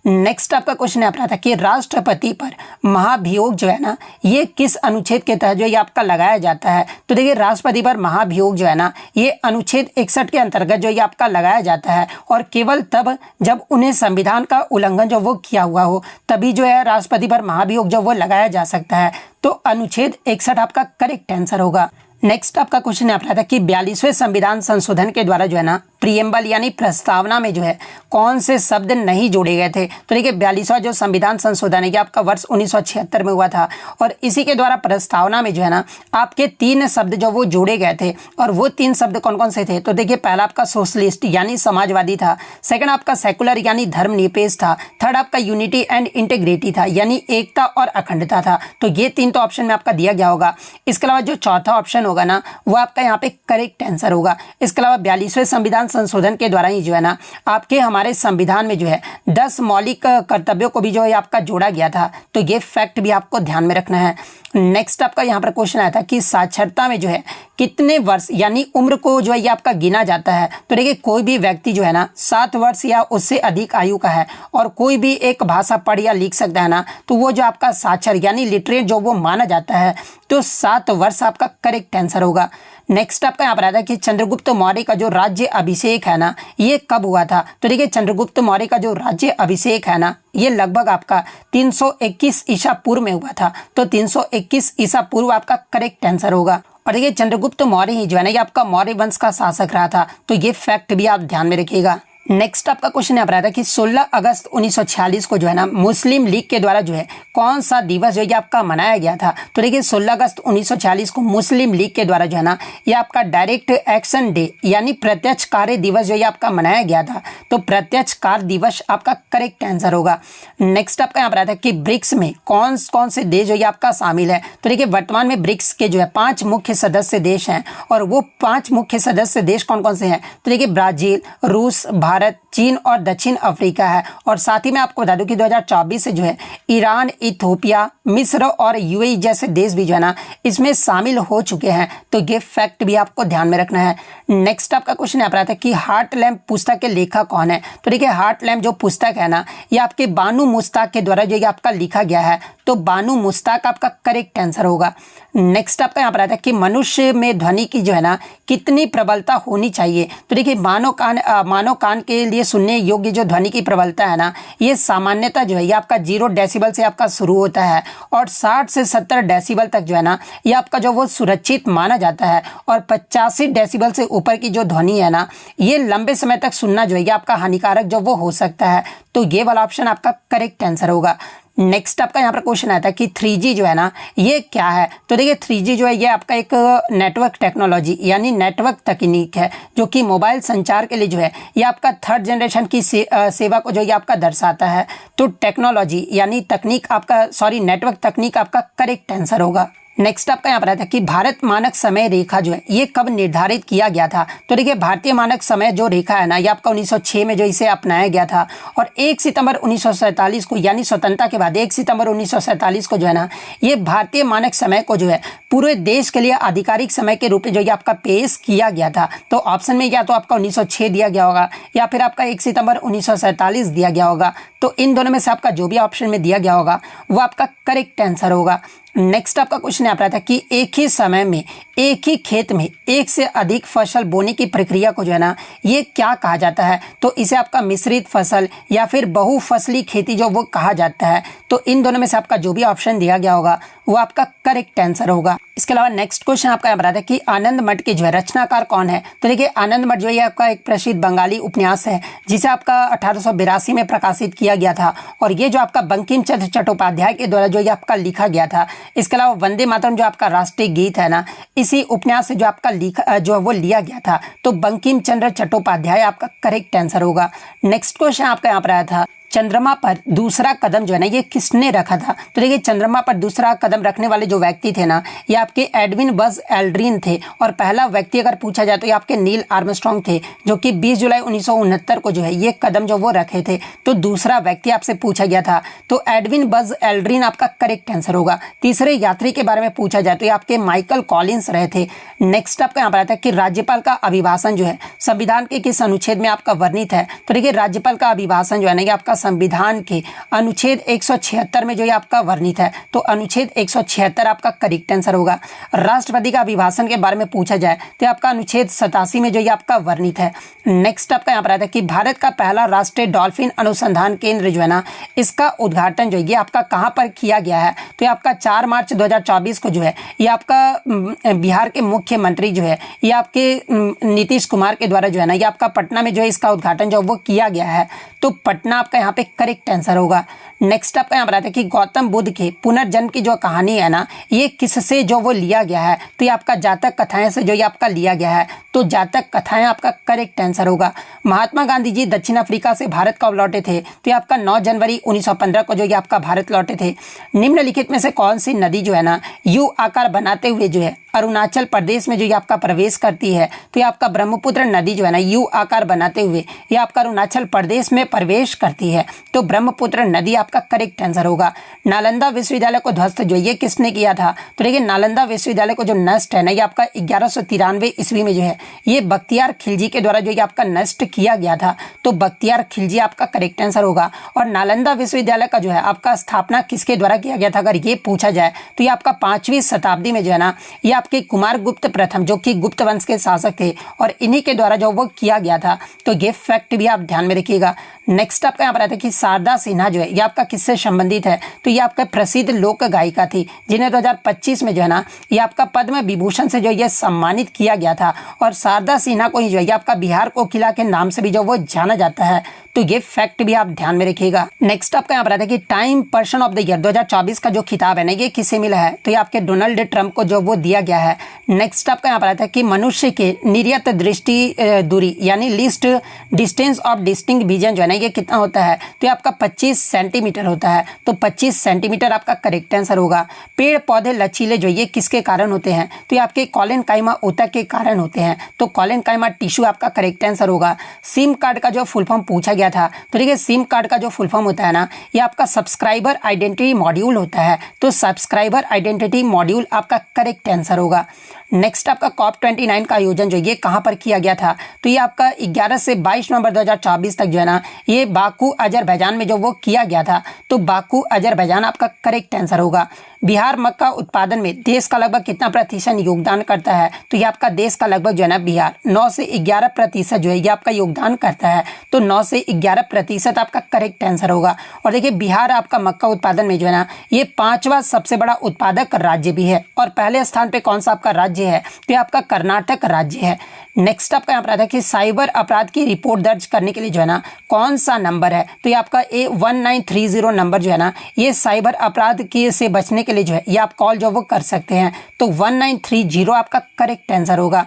नेक्स्ट आपका क्वेश्चन यहाँ पर आता है कि राष्ट्रपति पर महाभियोग जो है ना ये किस अनुच्छेद के तहत जो ये आपका लगाया जाता है। तो देखिए राष्ट्रपति पर महाभियोग जो है ना ये अनुच्छेद 61 के अंतर्गत जो ये आपका लगाया जाता है और केवल तब जब उन्हें संविधान का उल्लंघन जो वो किया हुआ हो तभी जो है राष्ट्रपति पर महाभियोग जो वो लगाया जा सकता है। तो अनुच्छेद 61 आपका करेक्ट आंसर होगा। नेक्स्ट आपका क्वेश्चन यहाँ पर आता है कि 42वें संविधान संशोधन के द्वारा जो है ना प्रियम्बल यानी प्रस्तावना में जो है कौन से शब्द नहीं जोड़े गए थे। तो देखिए 42वां जो संविधान संशोधन है ये आपका वर्ष 1976 में हुआ था और इसी के द्वारा प्रस्तावना में जो है ना आपके 3 शब्द जो वो जोड़े गए थे और वो 3 शब्द कौन कौन से थे। तो देखिए पहला आपका सोशलिस्ट यानी समाजवादी था, सेकंड आपका सेकुलर यानी धर्मनिरपेक्ष था, थर्ड आपका यूनिटी एंड इंटीग्रिटी था यानी एकता और अखंडता था। तो ये 3 तो ऑप्शन में आपका दिया गया होगा। इसके अलावा जो चौथा ऑप्शन होगा ना वो आपका यहाँ पे करेक्ट आंसर होगा। इसके अलावा 42वें संविधान संशोधन के द्वारा ही जो है ना आपके हमारे संविधान में जो है 10 मौलिक कर्तव्यों को भी जो है आपका जोड़ा गया था। तो ये फैक्ट भी आपको ध्यान में रखना है। नेक्स्ट आपका यहाँ पर क्वेश्चन आया था कि साक्षरता में जो है कितने वर्ष यानी उम्र को जो है ये आपका गिना जाता है। तो देखिए कोई भी व्यक्ति जो है ना 7 वर्ष या उससे अधिक आयु का है और कोई भी एक भाषा पढ़ या लिख सकता है ना तो वो जो आपका साक्षर यानी लिटरेट जो वो माना जाता है। तो 7 वर्ष आपका करेक्ट आंसर होगा। नेक्स्ट आपका यहाँ पर आता है कि चंद्रगुप्त मौर्य का जो राज्य अभिषेक है ना ये कब हुआ था। तो देखिए चंद्रगुप्त मौर्य का जो राज्य अभिषेक है ना ये लगभग आपका 321 ईसा पूर्व में हुआ था। तो 321 ईसा पूर्व आपका करेक्ट आंसर होगा। और देखिए चंद्रगुप्त मौर्य ही जो है ना ये आपका मौर्य वंश का शासक रहा था। तो ये फैक्ट भी आप ध्यान में रखिएगा। नेक्स्ट आपका क्वेश्चन यहाँ पर आता है कि 16 अगस्त 1946 को जो है ना मुस्लिम लीग के द्वारा जो है कौन सा दिवस जो है आपका मनाया गया था। तो देखिए 16 अगस्त 1946 को मुस्लिम लीग के द्वारा जो है ना ये आपका डायरेक्ट एक्शन डे यानी प्रत्यक्ष कार्य दिवस जो है आपका मनाया गया था। तो प्रत्यक्ष कार्य दिवस आपका करेक्ट आंसर होगा। नेक्स्ट आपका यहाँ पर आता है कि ब्रिक्स में कौन कौन से देश जो है आपका शामिल है। तो देखिए वर्तमान में ब्रिक्स के जो है 5 मुख्य सदस्य देश हैं और वो 5 मुख्य सदस्य देश कौन कौन से हैं। तो देखिए ब्राजील, रूस, भारत, चीन और दक्षिण अफ्रीका है। और साथ ही मैं आपको बता दूं कि 2024 से जो है ईरान, इथियोपिया, मिस्र और यूएई जैसे देश भी जो है ना इसमें शामिल हो चुके हैं। तो ये फैक्ट भी आपको ध्यान में रखना है। नेक्स्ट आपका क्वेश्चन यहाँ पर आता है कि हार्ट लैम्प पुस्तक के लेखक कौन है। तो देखिए हार्ट लैम्प जो पुस्तक है ना ये आपके बानू मुश्ताक के द्वारा जो ये आपका लिखा गया है। तो बानू मुश्ताक आपका करेक्ट आंसर होगा। नेक्स्ट आपका यहाँ पर आता है कि मनुष्य में ध्वनि की जो है ना कितनी प्रबलता होनी चाहिए। तो देखिए मानव कान के लिए सुनने योग्य जो ध्वनि की प्रबलता है ना ये सामान्यतः जो है ये आपका 0 डेसिबल से आपका शुरू होता है और 60 से 70 डेसिबल तक जो है ना ये आपका जो वो सुरक्षित माना जाता है। और 85 डेसिबल से ऊपर की जो ध्वनि है ना ये लंबे समय तक सुनना जो है ये आपका हानिकारक जो वो हो सकता है। तो ये वाला ऑप्शन आपका करेक्ट आंसर होगा। नेक्स्ट आपका यहाँ पर क्वेश्चन आता है कि 3G जो है ना ये क्या है। तो देखिए 3G जो है ये आपका एक नेटवर्क टेक्नोलॉजी यानी नेटवर्क तकनीक है जो कि मोबाइल संचार के लिए जो है ये आपका 3rd जनरेशन की सेवा को जो ये आपका दर्शाता है। तो टेक्नोलॉजी यानी तकनीक आपका नेटवर्क तकनीक आपका करेक्ट आंसर होगा। नेक्स्ट आपका यहाँ पर आता है कि भारत मानक समय रेखा जो है ये कब निर्धारित किया गया था। तो देखिए भारतीय मानक समय जो रेखा है ना ये आपका 1906 में जो इसे अपनाया गया था और 1 सितंबर 1947 को यानी स्वतंत्रता के बाद 1 सितंबर 1947 को जो है ना ये भारतीय मानक समय को जो है पूरे देश के लिए आधिकारिक समय के रूप में जो ये आपका पेश किया गया था। तो ऑप्शन में या तो आपका 1906 दिया गया होगा या फिर आपका 1 सितंबर 1947 दिया गया होगा। तो इन दोनों में से आपका जो भी ऑप्शन में दिया गया होगा वो आपका करेक्ट आंसर होगा। नेक्स्ट आपका क्वेश्चन यहाँ पर आता है कि एक ही समय में एक ही खेत में एक से अधिक फसल बोने की प्रक्रिया को जो है ना ये क्या कहा जाता है। तो इसे आपका मिश्रित फसल या फिर बहुफसली खेती जो वो कहा जाता है। तो इन दोनों में से आपका जो भी ऑप्शन दिया गया होगा वो आपका करेक्ट आंसर होगा। इसके अलावा नेक्स्ट क्वेश्चन आपका यहाँ पर आता है कि आनंद मठ के जो है रचनाकार कौन है। तो देखिए आनंद मठ जो है आपका एक प्रसिद्ध बंगाली उपन्यास है जिसे आपका 1882 में प्रकाशित किया गया था और ये जो आपका बंकिम चंद्र चट्टोपाध्याय के द्वारा जो ये आपका लिखा गया था। इसके अलावा वंदे मातरम जो आपका राष्ट्रीय गीत है ना इसी उपन्यास से जो आपका जो वो लिया गया था। तो बंकिम चंद्र चट्टोपाध्याय आपका करेक्ट आंसर होगा। नेक्स्ट क्वेश्चन आपका यहाँ पर आया था चंद्रमा पर दूसरा कदम जो है ना ये किसने रखा था? तो देखिए चंद्रमा पर दूसरा कदम रखने वाले जो व्यक्ति थे ना ये आपके एडविन बज एल्ड्रिन थे, और पहला व्यक्ति अगर पूछा जाए तो ये आपके नील आर्मस्ट्रॉन्ग थे, जो कि 20 जुलाई 1969 को जो है ये कदम जो वो रखे थे। तो दूसरा व्यक्ति आपसे पूछा गया था, तो एडविन बज एल्ड्रिन आपका करेक्ट आंसर होगा। तीसरे यात्री के बारे में पूछा जाए तो ये आपके माइकल कॉलिंस रहे थे। नेक्स्ट आपका यहाँ पर आता है कि राज्यपाल का अभिभाषण जो है संविधान के किस अनुच्छेद में आपका वर्णित है? तो देखिए राज्यपाल का अभिभाषण जो है ना ये आपका संविधान के अनुच्छेद 176 में जो ये आपका वर्णित है, तो अनुच्छेद 176 आपका करेक्ट आंसर होगा। राष्ट्रपति का अभिभाषण के बारे में पूछा जाए तो आपका अनुच्छेद 87 में जो ये आपका वर्णित है। नेक्स्ट आपका यहाँ पर आता है कि भारत का पहला राष्ट्रीय डॉल्फिन अनुसंधान केंद्र जो है ना इसका उद्घाटन जो है ये आपका कहाँ पर किया गया है? तो ये आपका 4 मार्च 2024 को जो है ये आपका बिहार के मुख्यमंत्री जो है ये आपके नीतीश कुमार के द्वारा जो है ना ये आपका पटना में जो है इसका उद्घाटन जो वो किया गया है। तो पटना आपका यहाँ पे करेक्ट आंसर होगा। नेक्स्ट आपका यहाँ पर आता है कि गौतम बुद्ध के पुनर्जन्म की जो कहानी है ना ये किससे जो वो लिया गया है? तो ये आपका जातक कथाएं से जो ये आपका लिया गया है, तो जातक कथाएं आपका करेक्ट आंसर होगा। महात्मा गांधी जी दक्षिण अफ्रीका से भारत कब लौटे थे? तो ये आपका 9 जनवरी 1915 को जो ये आपका भारत लौटे थे। निम्नलिखित में से कौन सी नदी जो है ना यू आकार बनाते हुए जो है अरुणाचल प्रदेश में जो ये आपका प्रवेश करती है? तो ये आपका ब्रह्मपुत्र नदी जो है ना यू आकार बनाते हुए ये आपका अरुणाचल प्रदेश में प्रवेश करती है। तो ब्रह्मपुत्र नदी आपका करेक्ट आंसर होगा। नालंदा विश्वविद्यालय को ध्वस्त जो ये किसने किया था? तो देखिए नालंदा विश्वविद्यालय को जो नष्ट है ना ये आपका 1193 ईस्वी में जो है ये बख्तियार खिलजी के द्वारा जो ये आपका नष्ट किया गया था। तो बख्तियार खिलजी आपका करेक्ट आंसर होगा। और नालंदा विश्वविद्यालय का जो है आपका स्थापना किसके द्वारा किया गया था अगर ये पूछा जाए तो ये आपका 5वीं शताब्दी में जो है ना ये आपके कुमार गुप्त प्रथम जो कि गुप्त वंश के शासक थे और इन्हीं के द्वारा जो वो किया गया था। तो ये फैक्ट भी आप ध्यान में रखिएगा। नेक्स्ट आपका यहाँ पर आता है कि शारदा सिन्हा जो है ये आपका किससे संबंधित है? तो ये आपका प्रसिद्ध लोक गायिका थी जिन्हें 2025 में जो है ना ये आपका पद्म विभूषण से जो ये सम्मानित किया गया था। और शारदा सिन्हा को ही जो है ये आपका बिहार कोकिला के नाम से भी जो वो जाना जाता है। तो ये फैक्ट भी आप ध्यान में रखिएगा। नेक्स्ट आपका यहाँ पर आता है कि time person of the year 2024 का जो खिताब है ना ये किसे मिला है? तो ये आपके डोनाल्ड ट्रंप को जो वो दिया गया है। नेक्स्ट आपका यहाँ पर आता है कि मनुष्य के निर्यत दृष्टि दूरी यानी least distance of distinct vision जो है ना ये कितना होता है? तो ये आपका 25 सेंटीमीटर होता है। तो 25 सेंटीमीटर आपका करेक्ट आंसर होगा। पेड़ पौधे लचीले जो ये किसके कारण होते हैं? तो ये आपके कॉलेनकाइमा ऊतक के कारण होते हैं। तो कॉलेनकाइमा टिश्यू आपका करेक्ट आंसर होगा। सिम कार्ड का जो फुल फॉर्म पूछा गया था, तो देखिए सिम कार्ड का जो फुल फॉर्म होता है ना ये आपका सब्सक्राइबर आइडेंटिटी मॉड्यूल होता है। तो सब्सक्राइबर आइडेंटिटी मॉड्यूल आपका करेक्ट आंसर होगा। नेक्स्ट आपका कॉप 29 का आयोजन जो ये कहाँ पर किया गया था? तो ये आपका 11 से 22 नवंबर 2024 तक जो है ना ये बाकू अजरबैजान में जो वो किया गया था। तो बाकू अजरबैजान आपका करेक्ट आंसर होगा। बिहार मक्का उत्पादन में देश का लगभग कितना प्रतिशत योगदान करता है? तो ये आपका देश का लगभग जो है ना बिहार 9 से 11% जो है ये आपका योगदान करता है। तो 9 से 11% आपका करेक्ट आंसर होगा। और देखिए बिहार आपका मक्का उत्पादन में जो है ना ये 5वां सबसे बड़ा उत्पादक राज्य भी है। और पहले स्थान पे कौन सा आपका राज्य है? तो ये आपका कर्नाटक राज्य है। नेक्स्ट आपका यहाँ पर आता है कि साइबर अपराध की रिपोर्ट दर्ज करने के लिए जो है ना कौन सा नंबर है? तो ये आपका 1930 नंबर जो है ना ये साइबर अपराध के से बचने के लिए जो है ये आप कॉल जो वो कर सकते हैं। तो 1930 आपका करेक्ट आंसर होगा।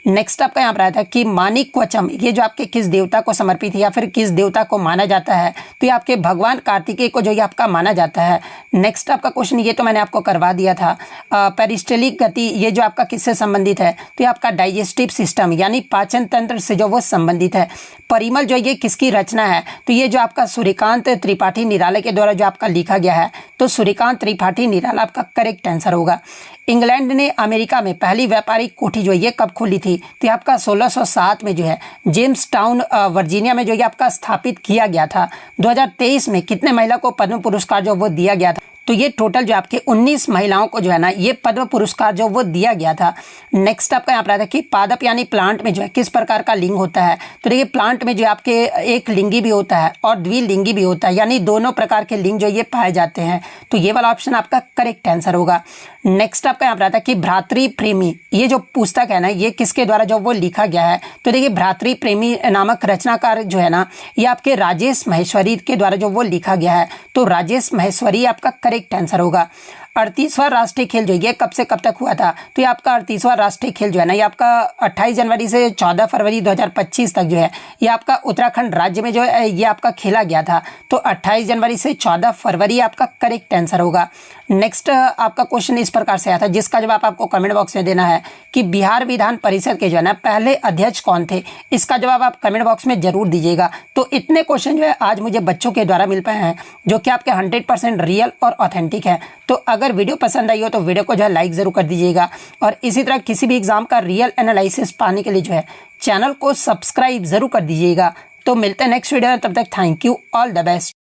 नेक्स्ट आपका यहाँ पर आता है कि माणिक्यवचम ये जो आपके किस देवता को समर्पित है या फिर किस देवता को माना जाता है? तो ये आपके भगवान कार्तिकेय को जो ये आपका माना जाता है। नेक्स्ट आपका क्वेश्चन ये तो मैंने आपको करवा दिया था। पेरिस्टलिक गति ये जो आपका किससे संबंधित है? तो ये आपका डाइजेस्टिव सिस्टम यानी पाचन तंत्र से जो वो संबंधित है। परिमल जो ये किसकी रचना है? तो ये जो आपका सूर्यकांत त्रिपाठी निराला के द्वारा जो आपका लिखा गया है। तो सूर्यकांत त्रिपाठी निराला आपका करेक्ट आंसर होगा। इंग्लैंड ने अमेरिका में पहली व्यापारिक कोठी जो ये कब खोली थी? तो ये आपका 1607 में जो है जेम्स टाउन वर्जीनिया में जो ये आपका स्थापित किया गया था। 2023 में कितने महिला को पद्म पुरस्कार जो वो दिया गया था? तो ये टोटल जो आपके 19 महिलाओं को जो है ना ये पद्म पुरस्कार जो वो दिया गया था। नेक्स्ट आपका यहाँ पर आता है कि पादप यानी प्लांट में जो है किस प्रकार का लिंग होता है? तो देखिए प्लांट में जो आपके एक लिंगी भी होता है और द्विलिंगी भी होता है यानी दोनों प्रकार के लिंग जो ये पाए जाते हैं। तो ये वाला ऑप्शन आपका करेक्ट आंसर होगा। नेक्स्ट आपका यहाँ पर आता है कि भ्रातृ प्रेमी ये जो पुस्तक है ना ये किसके द्वारा जो वो लिखा गया है? तो देखिए भ्रातृ प्रेमी नामक रचनाकार जो है ना ये आपके राजेश महेश्वरी के द्वारा जो वो लिखा गया है। तो राजेश महेश्वरी आपका करेक्ट आंसर होगा। 38वां राष्ट्रीय खेल जो ये कब से कब तक हुआ था? तो ये आपका 38वां राष्ट्रीय खेल जो है ना, ये आपका 28 जनवरी से 14 फरवरी 2025 तक जो है ये आपका उत्तराखंड राज्य में जो है ये आपका खेला गया था। तो 28 जनवरी से 14 फरवरी आपका करेक्ट आंसर होगा। नेक्स्ट आपका क्वेश्चन इस प्रकार से आया था, जिसका जवाब आपको कमेंट बॉक्स में देना है कि बिहार विधान परिषद के जो है ना पहले अध्यक्ष कौन थे। इसका जवाब आप कमेंट बॉक्स में जरूर दीजिएगा। तो इतने क्वेश्चन जो है आज मुझे बच्चों के द्वारा मिल पाए हैं जो कि आपके 100% रियल और ऑथेंटिक है। तो अगर वीडियो पसंद आई हो तो वीडियो को जो है लाइक ज़रूर कर दीजिएगा, और इसी तरह किसी भी एग्जाम का रियल एनालिसिस पाने के लिए जो है चैनल को सब्सक्राइब ज़रूर कर दीजिएगा। तो मिलते हैं नेक्स्ट वीडियो में, तब तक thank you, all the best.